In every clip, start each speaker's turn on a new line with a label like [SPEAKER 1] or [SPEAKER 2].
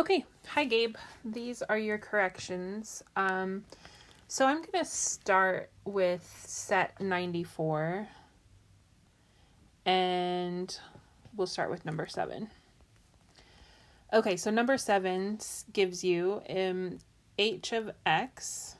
[SPEAKER 1] Okay, hi Gabe. These are your corrections. So I'm going to start with set 94, and we'll start with number 7. Okay, so number 7 gives you h of x.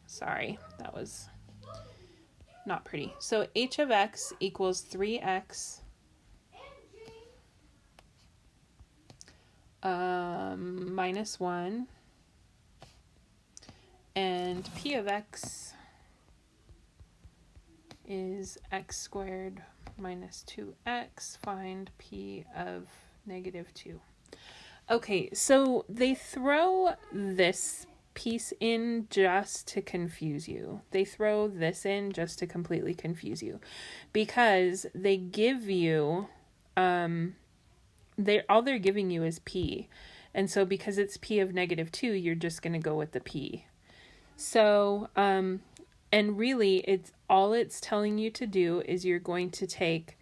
[SPEAKER 1] Sorry, that was not pretty. So h of x equals 3x minus 1, and p of x is x squared minus 2x. Find p of negative 2. Okay, so they throw this piece in just to confuse you. They throw this in just to completely confuse you, because they give you all they're giving you is p. And so because it's p of negative 2, you're just going to go with the p. So, and really it's telling you to do is you're going to take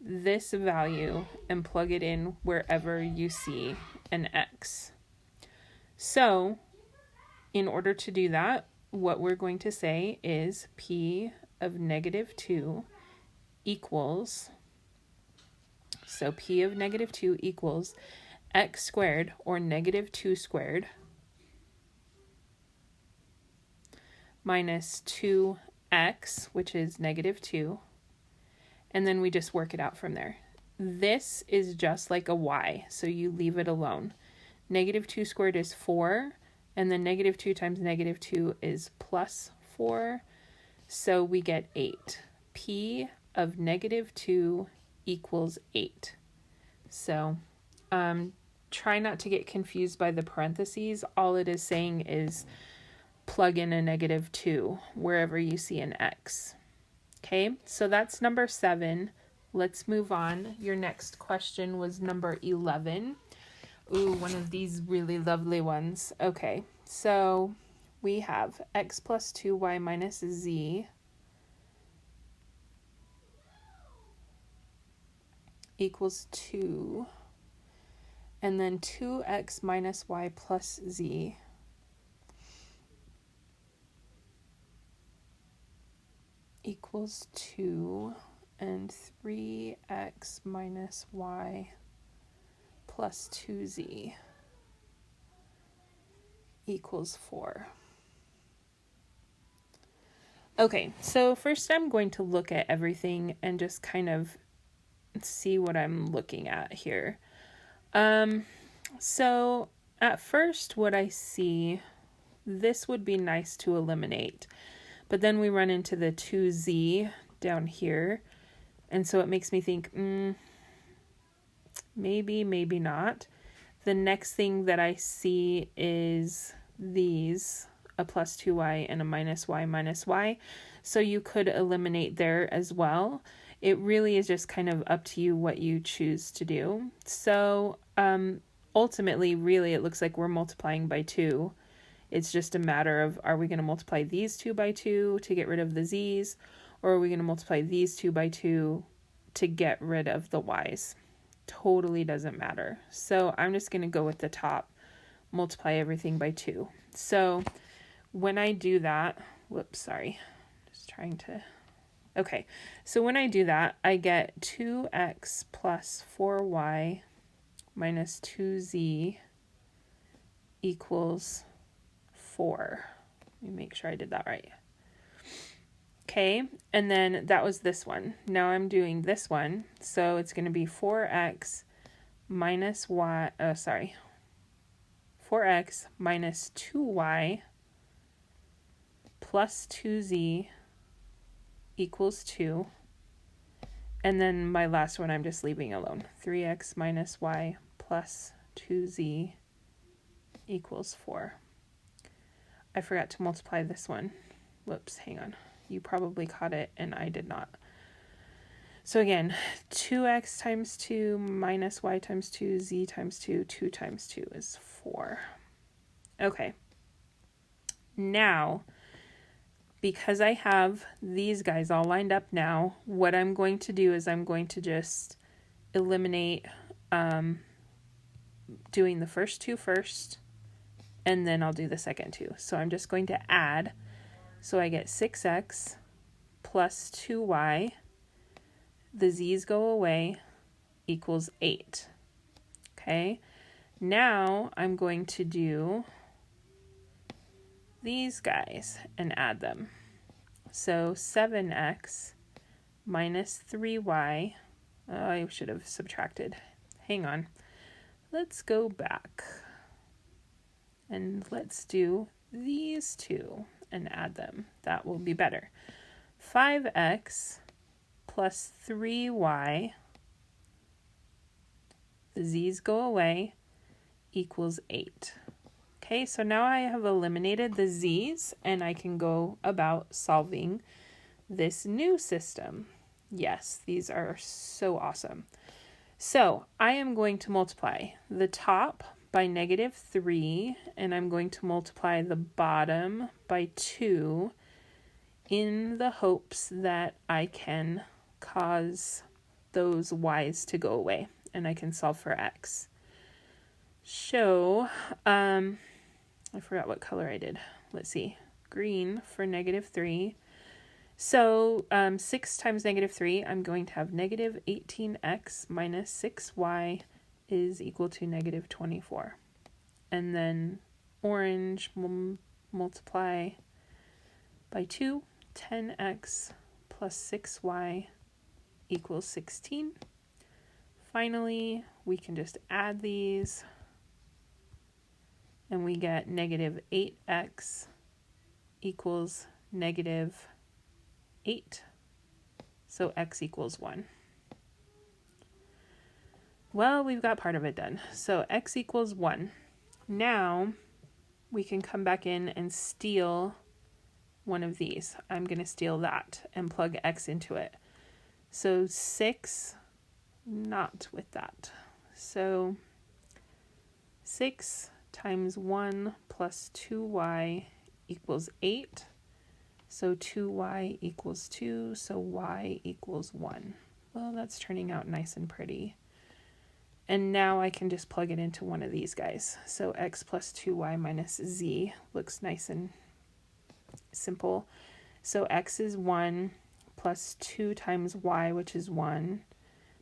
[SPEAKER 1] this value and plug it in wherever you see an x. So, in order to do that, what we're going to say is p of negative 2 equals, so p of negative 2 equals x squared, or negative 2 squared, minus 2x, which is negative 2, and then we just work it out from there. This is just like a y, so you leave it alone. Negative 2 squared is 4, and then negative 2 times negative 2 is plus 4, so we get 8. P of negative 2 equals 8. So try not to get confused by the parentheses. All it is saying is plug in a negative 2 wherever you see an x. Okay, so that's number 7. Let's move on. Your next question was number 11. Ooh, one of these really lovely ones. Okay, so we have x plus 2y minus z equals 2, and then 2x minus y plus z equals 2, and 3x minus y plus 2z equals 4. Okay, so first I'm going to look at everything and just kind of see what I'm looking at here. So at first what I see, this would be nice to eliminate, but then we run into the 2z down here, and so it makes me think, maybe not. The next thing that I see is these, a plus 2y and a minus y, so you could eliminate there as well. It really is just kind of up to you what you choose to do. So ultimately, really, it looks like we're multiplying by 2. It's just a matter of, are we going to multiply these 2 by 2 to get rid of the z's, or are we going to multiply these 2 by 2 to get rid of the y's? Totally doesn't matter. So I'm just going to go with the top, multiply everything by 2. So when I do that, okay, so when I do that, I get 2x plus 4y minus 2z equals 4. Let me make sure I did that right. Okay, and then that was this one. Now I'm doing this one, so it's going to be 4x minus 4x minus 2y plus 2z equals 2. And then my last one I'm just leaving alone. 3x minus y plus 2z equals 4. I forgot to multiply this one. Whoops, hang on. You probably caught it and I did not. So again, 2x times 2 minus y times 2, z times 2, 2 times 2 is 4. Okay. Now, because I have these guys all lined up now, what I'm going to do is I'm going to just eliminate doing the first two first, and then I'll do the second two. So I'm just going to add. So I get 6x plus 2y. The z's go away, equals 8. Okay, now I'm going to do these guys and add them. So 7x minus 3y. Oh, I should have subtracted. Hang on. Let's go back. And let's do these two and add them. That will be better. 5x plus 3y. The z's go away, equals 8. Okay, so now I have eliminated the z's and I can go about solving this new system. Yes, these are so awesome. So I am going to multiply the top by -3, and I'm going to multiply the bottom by 2 in the hopes that I can cause those y's to go away and I can solve for x. So, I forgot what color I did. Let's see. Green for -3. So 6 times -3, I'm going to have -18x minus 6y is equal to -24. And then orange will multiply by 2, 10x plus 6y equals 16. Finally, we can just add these and we get -8x equals -8. So x equals 1. Well, we've got part of it done. So x equals 1. Now we can come back in and steal one of these. I'm going to steal that and plug x into it. So 6, not with that. So 6 times 1 plus 2y equals 8. So 2y equals 2, so y equals 1. Well, that's turning out nice and pretty. And now I can just plug it into one of these guys. So x plus 2y minus z looks nice and simple. So x is 1 plus 2 times y, which is 1,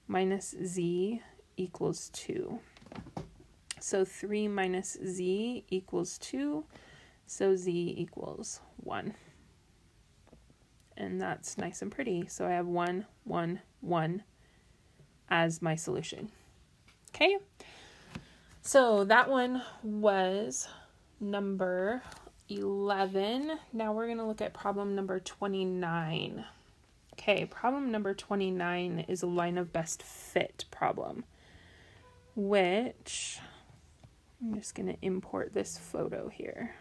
[SPEAKER 1] minus z equals 2. So 3 minus z equals 2, so z equals 1. And that's nice and pretty. So I have 1, 1, 1 as my solution. Okay, so that one was number 11. Now we're going to look at problem number 29. Okay, problem number 29 is a line of best fit problem, which I'm just going to import this photo here.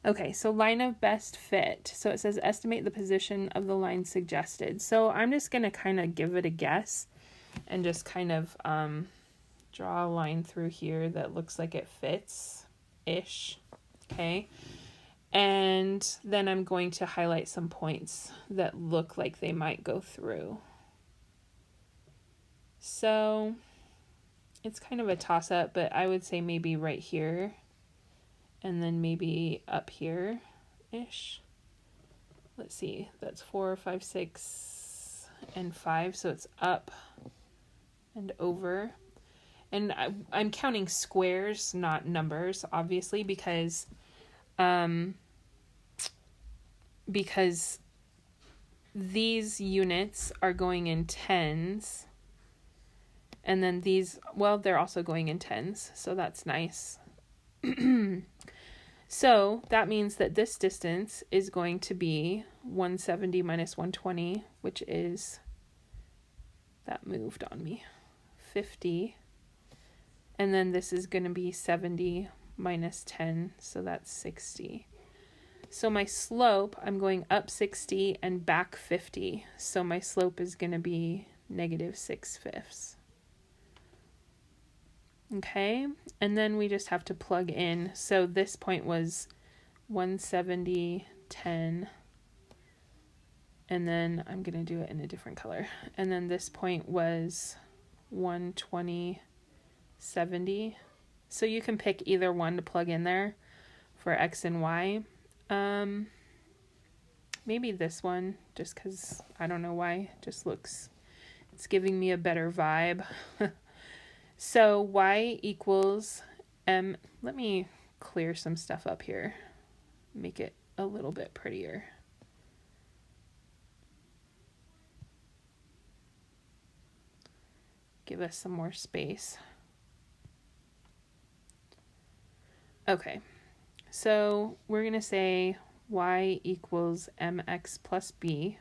[SPEAKER 1] Okay, so line of best fit. So it says estimate the position of the line suggested. So I'm just going to kind of give it a guess and just kind of draw a line through here that looks like it fits-ish. Okay, and then I'm going to highlight some points that look like they might go through. So it's kind of a toss-up, but I would say maybe right here and then maybe up here-ish. Let's see, that's 4, 5, 6, and 5, so it's up and over. And I'm counting squares, not numbers, obviously, because these units are going in tens, and then these, well, they're also going in tens, so that's nice. So that means that this distance is going to be 170 minus 120, which is, that moved on me, 50. And then this is going to be 70 minus 10, so that's 60. So my slope, I'm going up 60 and back 50. So my slope is going to be -6/5. Okay, and then we just have to plug in. So this point was 170, 10. And then I'm going to do it in a different color. And then this point was 120, 70. So you can pick either one to plug in there for x and y. Maybe this one, just because I don't know why. It just looks, it's giving me a better vibe. So y equals m. Let me clear some stuff up here. Make it a little bit prettier. Give us some more space. Okay, so we're going to say y equals mx plus b.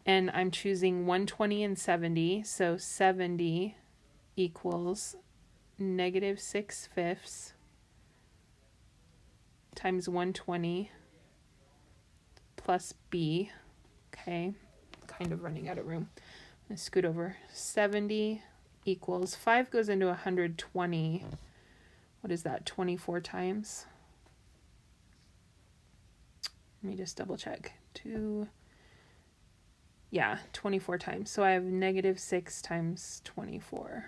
[SPEAKER 1] And I'm choosing 120 and 70. So 70 equals negative 6/5 times 120 plus b. Okay, kind of running out of room. I'm going to scoot over. 70 equals 5 goes into 120. What is that? 24 times? Let me just double check. 24 times. So I have negative 6 times 24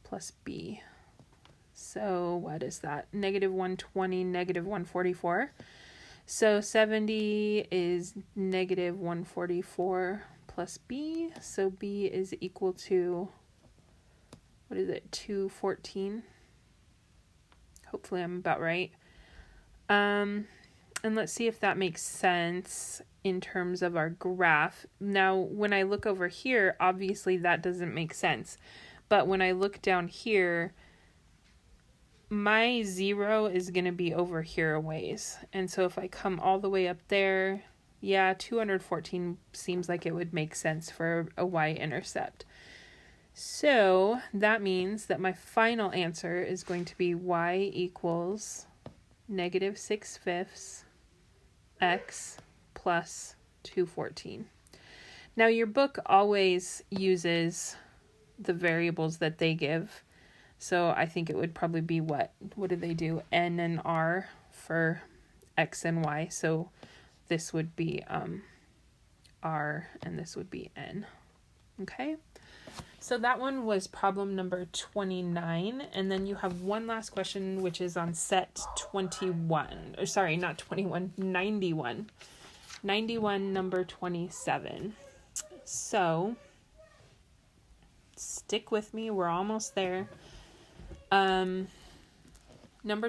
[SPEAKER 1] plus b. So what is that? Negative 120, negative 144. So 70 is negative 144 plus b. So b is equal to, what is it, 214? Hopefully I'm about right. And let's see if that makes sense in terms of our graph. Now, when I look over here, obviously that doesn't make sense. But when I look down here, my 0 is going to be over here a ways. And so if I come all the way up there, yeah, 214 seems like it would make sense for a y-intercept. So that means that my final answer is going to be y equals negative 6/5 x plus 214. Now your book always uses the variables that they give. So I think it would probably be what do they do? N and R for x and y. So this would be R and this would be N. Okay. So that one was problem number 29. And then you have one last question, which is on set 21. Or sorry, not 21, 91. 91, number 27. So stick with me. We're almost there. Number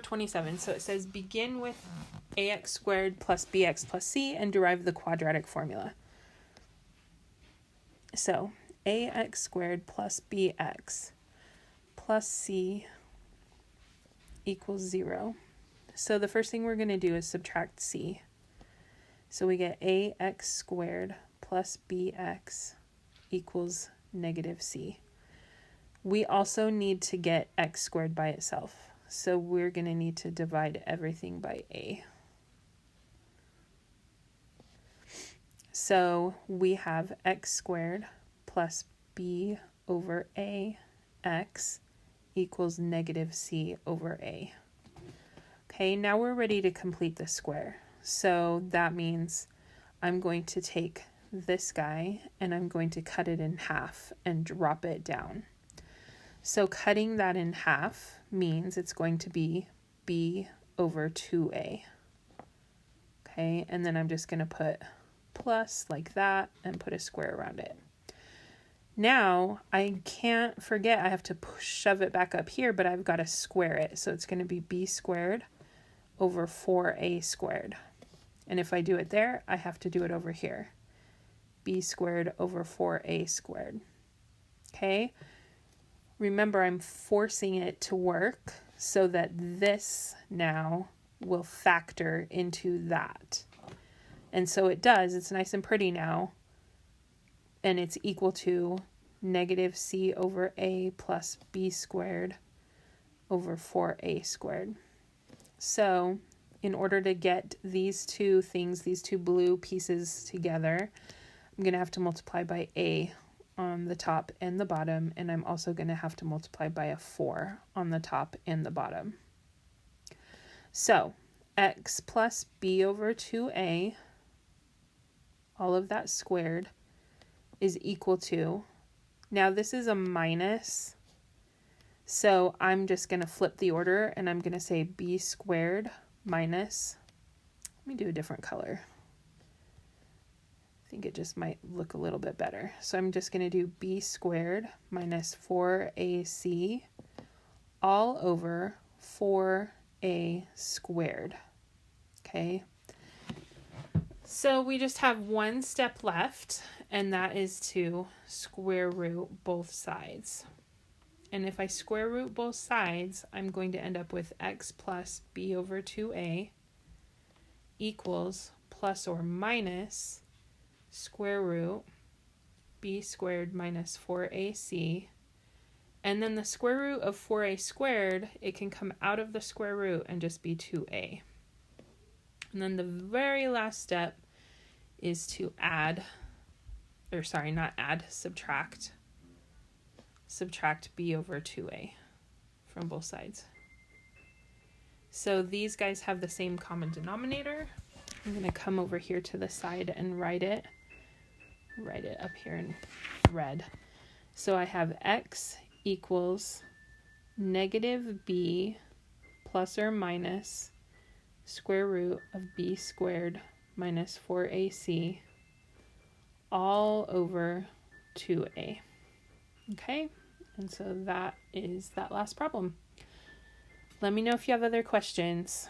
[SPEAKER 1] 27. So it says begin with ax squared plus bx plus c and derive the quadratic formula. So ax squared plus bx plus c equals 0. So the first thing we're going to do is subtract c. So we get ax squared plus bx equals negative c. We also need to get x squared by itself. So we're going to need to divide everything by a. So we have x squared plus b over a x equals negative c over a. Okay, now we're ready to complete the square. So that means I'm going to take this guy and I'm going to cut it in half and drop it down. So cutting that in half means it's going to be b over 2a. Okay, and then I'm just going to put plus like that and put a square around it. Now, I can't forget I have to shove it back up here, but I've got to square it. So it's going to be b squared over 4a squared. And if I do it there, I have to do it over here. B squared over 4a squared. Okay? Remember, I'm forcing it to work so that this now will factor into that. And so it does. It's nice and pretty now. And it's equal to negative c over a plus b squared over 4a squared. So in order to get these two things, these two blue pieces together, I'm going to have to multiply by a on the top and the bottom, and I'm also going to have to multiply by a 4 on the top and the bottom. So x plus b over 2a, all of that squared, is equal to Now this is a minus, so I'm just going to flip the order and I'm going to say b squared minus, let me do a different color. I think it just might look a little bit better. So I'm just going to do b squared minus 4ac all over 4a squared. Okay. So we just have one step left, and that is to square root both sides. And if I square root both sides, I'm going to end up with x plus b over 2a equals plus or minus square root b squared minus 4ac. And then the square root of 4a squared, it can come out of the square root and just be 2a. And then the very last step is to subtract. Subtract b over 2a from both sides. So these guys have the same common denominator. I'm going to come over here to the side and write it up here in red. So I have x equals negative b plus or minus square root of b squared minus 4ac all over 2a. Okay, and so that is that last problem. Let me know if you have other questions.